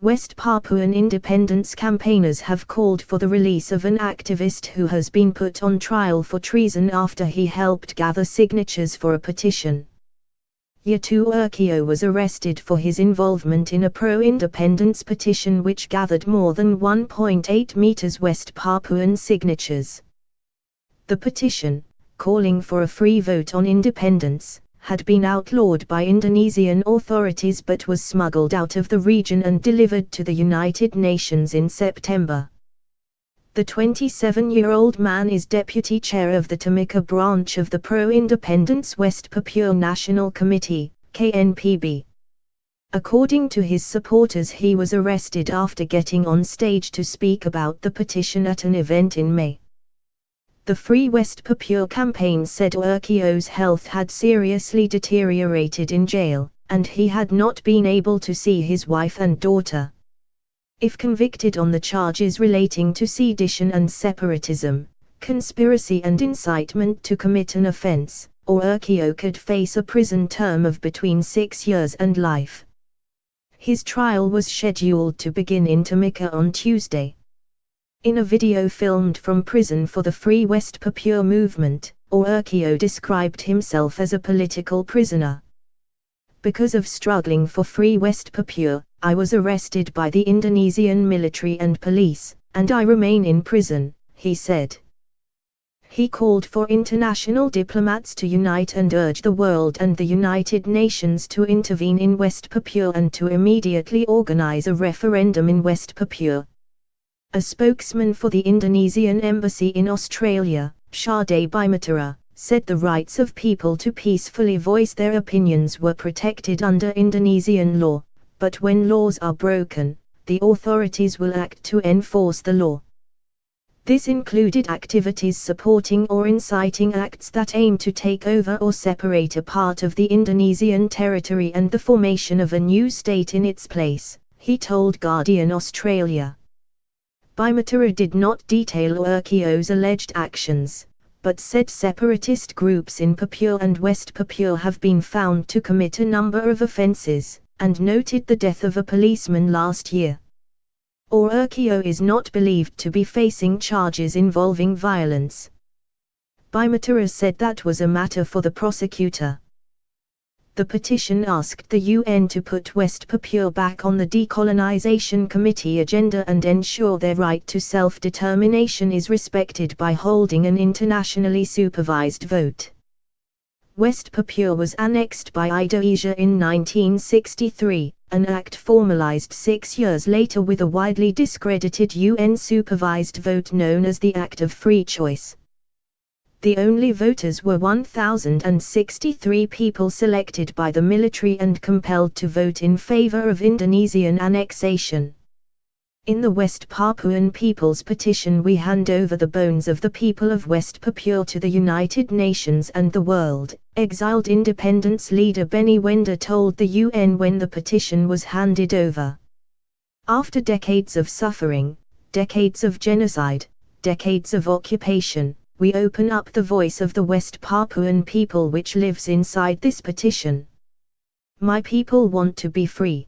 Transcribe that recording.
West Papuan independence campaigners have called for the release of an activist who has been put on trial for treason after he helped gather signatures for a petition. Yatu Urkio was arrested for his involvement in a pro-independence petition which gathered more than 1.8 meters West Papuan signatures. The petition, calling for a free vote on independence, had been outlawed by Indonesian authorities but was smuggled out of the region and delivered to the United Nations in September. The 27-year-old man is deputy chair of the Timika branch of the pro-independence West Papua National Committee, KNPB. According to his supporters, he was arrested after getting on stage to speak about the petition at an event in May. The Free West Papua campaign said Urkio's health had seriously deteriorated in jail, and he had not been able to see his wife and daughter. If convicted on the charges relating to sedition and separatism, conspiracy and incitement to commit an offense, Urkio could face a prison term of between 6 years and life. His trial was scheduled to begin in Timika on Tuesday. In a video filmed from prison for the Free West Papua movement, Urkio described himself as a political prisoner. Because of struggling for Free West Papua, I was arrested by the Indonesian military and police, and I remain in prison, he said. He called for international diplomats to unite and urge the world and the United Nations to intervene in West Papua and to immediately organize a referendum in West Papua. A spokesman for the Indonesian embassy in Australia, Shade Bimatera, said the rights of people to peacefully voice their opinions were protected under Indonesian law, but when laws are broken, the authorities will act to enforce the law. This included activities supporting or inciting acts that aim to take over or separate a part of the Indonesian territory and the formation of a new state in its place, he told Guardian Australia. Bimatera did not detail Urkio's alleged actions, but said separatist groups in Papua and West Papua have been found to commit a number of offences, and noted the death of a policeman last year. Urkio is not believed to be facing charges involving violence. Bimatera said that was a matter for the prosecutor. The petition asked the UN to put West Papua back on the Decolonization Committee agenda and ensure their right to self-determination is respected by holding an internationally supervised vote. West Papua was annexed by Indonesia in 1963, an act formalized 6 years later with a widely discredited UN-supervised vote known as the Act of Free Choice. The only voters were 1,063 people selected by the military and compelled to vote in favor of Indonesian annexation. In the West Papuan People's Petition, we hand over the bones of the people of West Papua to the United Nations and the world, exiled independence leader Benny Wenda told the UN when the petition was handed over. After decades of suffering, decades of genocide, decades of occupation, we open up the voice of the West Papuan people which lives inside this petition. My people want to be free.